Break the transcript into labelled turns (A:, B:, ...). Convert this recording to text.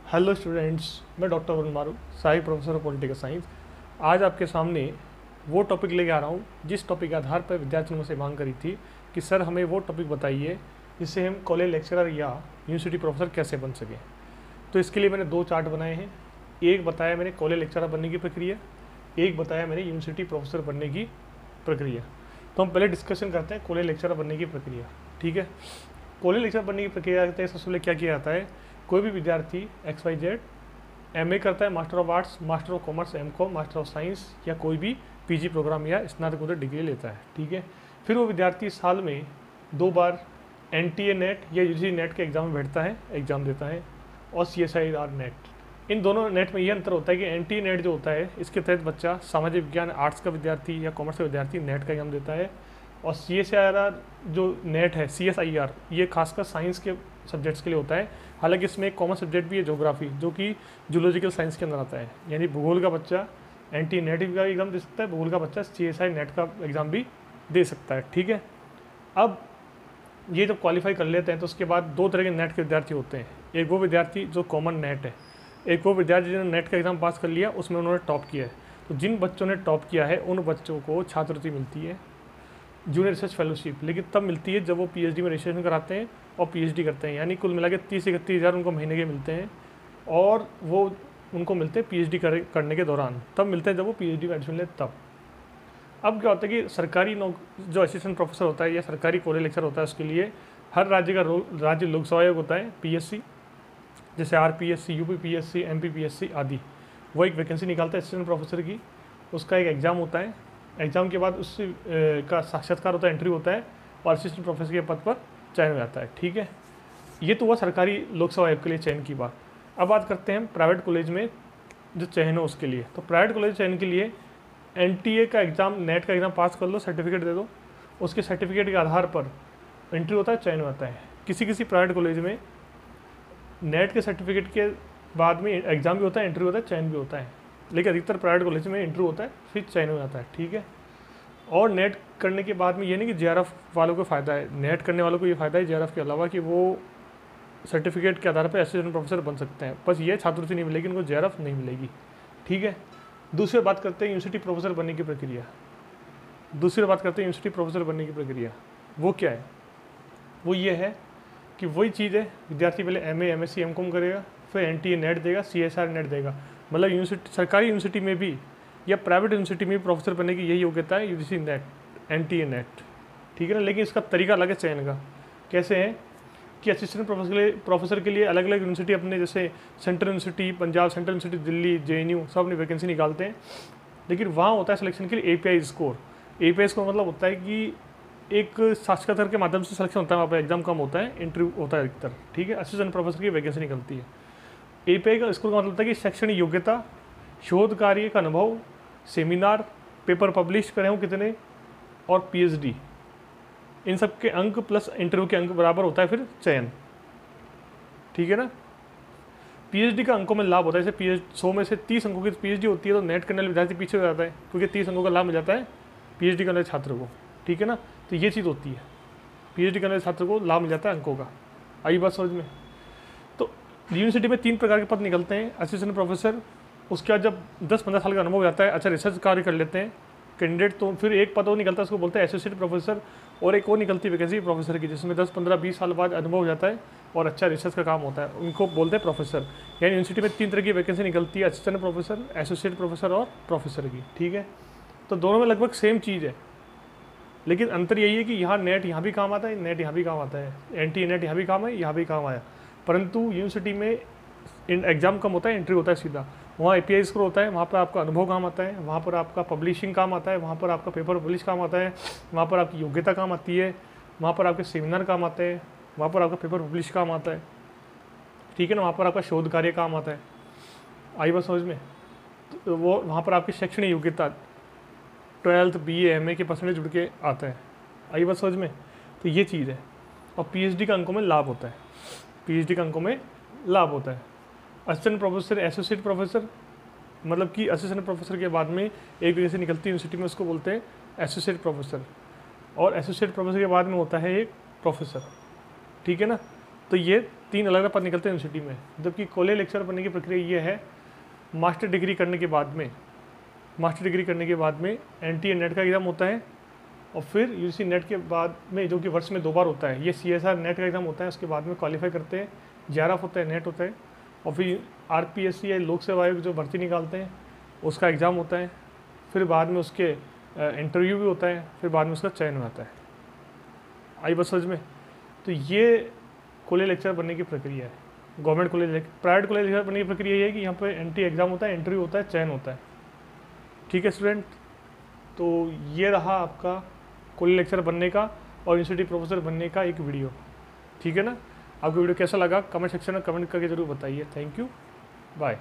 A: Hello students, मैं doctor Varun मारू, सहायक प्रोफेसर ऑफ पॉलिटिकल साइंस। आज आपके सामने वो टॉपिक लेके आ रहा हूँ जिस टॉपिक के आधार पर विद्यार्थियों ने मुझसे मांग करी थी कि सर हमें वो टॉपिक बताइए जिससे हम कॉलेज लेक्चरर या यूनिवर्सिटी प्रोफेसर कैसे बन सकें। तो इसके लिए मैंने दो चार्ट बनाए हैं। एक बताया मैंने कॉलेज लेक्चरर बनने की प्रक्रिया, एक बताया मैंने यूनिवर्सिटी प्रोफेसर बनने की प्रक्रिया। तो हम पहले डिस्कशन करते हैं कॉलेज लेक्चरर बनने की प्रक्रिया। ठीक है, कॉलेज लेक्चरर बनने की प्रक्रिया के तहत सबसे पहले क्या किया जाता है, कोई भी विद्यार्थी XYZ MA करता है, master of arts, master of commerce, MCOM, master of science या कोई भी PG प्रोग्राम या स्नातकोत्तर डिग्री लेता है। ठीक है, फिर वो विद्यार्थी साल में 2 बार NTA नेट या UGC नेट के एग्ज़ाम में बैठता है, एग्ज़ाम देता है, और CSIR नेट। इन दोनों नेट में ये अंतर होता है कि NTA नेट जो होता है इसके तहत बच्चा सामाजिक विज्ञान आर्ट्स का विद्यार्थी या कॉमर्स का विद्यार्थी नेट का एग्ज़ाम देता है, और CSIR जो नेट है CSIR ये खासकर साइंस के सब्जेक्ट्स के लिए होता है। हालांकि इसमें एक कॉमन सब्जेक्ट भी है ज्योग्राफी, जो कि जूलॉजिकल साइंस के अंदर आता है। यानी भूगोल का बच्चा NTA नेट का एग्ज़ाम दे सकता है, भूगोल का बच्चा CSI नेट का एग्ज़ाम भी दे सकता है। ठीक है, अब ये जब क्वालिफाई कर लेते हैं तो उसके बाद दो तरह के नेट के विद्यार्थी होते हैं। एक वो विद्यार्थी जो कॉमन नेट है, एक वो विद्यार्थी जिन्होंने नेट का एग्ज़ाम पास कर लिया, उसमें उन्होंने टॉप किया है। तो जिन बच्चों ने टॉप किया है उन बच्चों को छात्रवृत्ति मिलती है, जूनियर रिसर्च फेलोशिप, लेकिन तब मिलती है जब वो PhD में रजिस्ट्रेशन कराते हैं और PhD करते हैं। यानी कुल मिला के 30-31 हज़ार उनको महीने के मिलते हैं, और वो उनको मिलते हैं PhD करने के दौरान, तब मिलते हैं जब वो PhD में एडमिशन ले तब। अब क्या होता है कि सरकारी जो असिस्टेंट प्रोफेसर होता है या सरकारी कॉलेज लेक्चर होता है, उसके लिए हर राज्य का राज्य लोक सेवा आयोग होता है, PSC, जैसे RPSC, UPPSC, MPPSC आदि। वो एक वैकेंसी निकालता है असिस्टेंट प्रोफेसर की, उसका एक एग्ज़ाम होता है, एग्ज़ाम के बाद उससे का साक्षात्कार होता है, इंटरव्यू होता है, और असिस्टेंट प्रोफेसर के पद पर चयन हो जाता है। ठीक है, ये तो हुआ सरकारी लोक सेवा आयोग के लिए चयन की बात। अब बात करते हैं प्राइवेट कॉलेज में जो चयन हो उसके लिए। तो प्राइवेट कॉलेज चयन के लिए NTA का एग्ज़ाम, नेट का एग्ज़ाम पास कर लो, सर्टिफिकेट दे दो, उसके सर्टिफिकेट के आधार पर इंटरव्यू होता है, चयन होता है। किसी किसी प्राइवेट कॉलेज में नेट के सर्टिफिकेट के बाद में एग्ज़ाम भी होता है, इंटरव्यू होता है, चयन भी होता है, लेकिन अधिकतर प्राइवेट कॉलेज में इंटरव्यू होता है फिर चयन हो जाता है। ठीक है, और नेट करने के बाद में ये नहीं कि JRF वालों को फ़ायदा है, नेट करने वालों को ये फ़ायदा है JRF के अलावा कि वो सर्टिफिकेट के आधार पर असिस्टेंट प्रोफेसर बन सकते हैं। बस ये छात्रवृत्ति नहीं मिलेगी, उनको JRF नहीं मिलेगी। ठीक है, दूसरी बात करते हैं यूनिवर्सिटी प्रोफेसर बनने की प्रक्रिया। यूनिवर्सिटी प्रोफेसर बनने की प्रक्रिया वो क्या है, वो ये है कि वही चीज़ है, विद्यार्थी पहले MA, MSc, MCOM करेगा, फिर NTA नेट देगा, CSIR नेट देगा। मतलब यूनिवर्सिटी, सरकारी यूनिवर्सिटी में भी या प्राइवेट यूनिवर्सिटी में भी प्रोफेसर बनने की यही योग्यता है, UGC नेट, NTA नेट। ठीक है ना, लेकिन इसका तरीका अलग है चयन का। कैसे है कि असिस्टेंट प्रोफेसर के लिए अलग अलग यूनिवर्सिटी अपने, जैसे central university Punjab, central university Delhi, JNU सब अपनी वैकेंसी निकालते हैं, लेकिन वहाँ होता है सिलेक्शन के लिए API स्कोर। API स्कोर मतलब होता है कि एक साक्षात्कार के माध्यम से सिलेक्शन होता है, वहाँ पर एग्जाम कम होता है, इंटरव्यू होता है अधिकतर। ठीक है, असिस्टेंट प्रोफेसर की वैकेंसी निकलती है। API का स्कोर का मतलब होता है कि शैक्षणिक योग्यता, शोध कार्य का अनुभव, सेमिनार, पेपर पब्लिश करे हों कितने, और PhD, इन सब के अंक प्लस इंटरव्यू के अंक बराबर होता है फिर चयन। ठीक है ना, PhD का अंकों में लाभ होता है, जैसे 100 में से 30 अंकों की PhD होती है तो नेट करने वाले विद्यार्थी पीछे हो जाता है, क्योंकि 30 अंकों का लाभ मिल जाता है PhD करने वाले छात्र को। ठीक है ना, तो ये चीज़ होती है, PhD करने वाले छात्र को लाभ मिल जाता है अंकों का। आई बात समझ में। तो यूनिवर्सिटी में 3 प्रकार के पद निकलते हैं, असिस्टेंट प्रोफेसर, उसके बाद जब 10-15 साल का अनुभव हो जाता है, अच्छा रिसर्च कार्य कर लेते हैं कैंडिडेट, तो फिर एक पद और निकलता है, उसको बोलते हैं एसोसिएट प्रोफेसर, और एक और निकलती है वैकेंसी प्रोफेसर की, जिसमें 10-15-20 साल बाद अनुभव हो जाता है और अच्छा रिसर्च का काम होता है, उनको बोलते हैं प्रोफेसर। यानी यूनिवर्सिटी में 3 तरह की वैकेंसी निकलती है, असिस्टेंट प्रोफेसर, एसोसिएट प्रोफेसर और प्रोफेसर की। ठीक है, तो दोनों में लगभग सेम चीज़ है, लेकिन अंतर यही है कि यहाँ नेट यहाँ भी काम आता है, नेट यहाँ भी काम आता है, NTA नेट यहाँ भी काम है, यहाँ भी काम आया, परंतु यूनिवर्सिटी में एग्ज़ाम कम होता है, इंटरव्यू होता है सीधा। वहाँ API स्कोर होता है, वहाँ पर आपका अनुभव काम आता है, वहाँ पर आपका पब्लिशिंग काम आता है, वहाँ पर आपका पेपर पब्लिश काम आता है, वहाँ पर आपकी योग्यता काम आती है, वहाँ पर आपके सेमिनार काम आते हैं, वहाँ पर आपका पेपर पब्लिश काम आता है। ठीक है ना, वहाँ पर आपका शोध कार्य काम आता है। आई बात समझ में। तो वो वहाँ पर आपकी शैक्षणिक योग्यता 12th BA MA के परसेंटेज जुड़ के आता है। आई बात समझ में। तो ये चीज़ है, और PhD का अंकों में लाभ होता है, PhD का अंकों में लाभ होता है। असिस्टेंट प्रोफेसर, एसोसिएट प्रोफेसर, मतलब कि असिस्टेंट प्रोफेसर के बाद में एक वजह से निकलती है यूनिवर्सिटी में, उसको बोलते हैं एसोसिएट प्रोफेसर, और एसोसिएट प्रोफेसर के बाद में होता है एक प्रोफेसर। ठीक है ना, तो ये 3 अलग अलग पद निकलते हैं यूनिवर्सिटी में। जबकि कॉलेज लेक्चरर बनने की प्रक्रिया ये है, मास्टर डिग्री करने के बाद में NTA नेट का एग्ज़ाम होता है, और फिर UGC नेट के बाद में, जो कि वर्ष में 2 बार होता है, ये CSR नेट का एग्ज़ाम होता है, उसके बाद में क्वालिफाई करते हैं, JRF होता है, नेट होता है, और फिर RPSC या लोक सेवा आयोग जो भर्ती निकालते हैं उसका एग्ज़ाम होता है, फिर बाद में उसके इंटरव्यू भी होता है, फिर बाद में उसका चयन होता है। आई बस समझ में। तो ये कॉलेज लेक्चरर बनने की प्रक्रिया है, government college. Private college lecturer बनने की प्रक्रिया ये है कि यहाँ पर NTA एग्ज़ाम होता है, इंटरव्यू होता है, चयन होता है। ठीक है स्टूडेंट, तो ये रहा आपका कॉलेज लेक्चरर बनने का और यूनिवर्सिटी प्रोफेसर बनने का एक वीडियो। ठीक है ना। आपको वीडियो कैसा लगा कमेंट सेक्शन में कमेंट करके ज़रूर बताइए। Thank you, bye.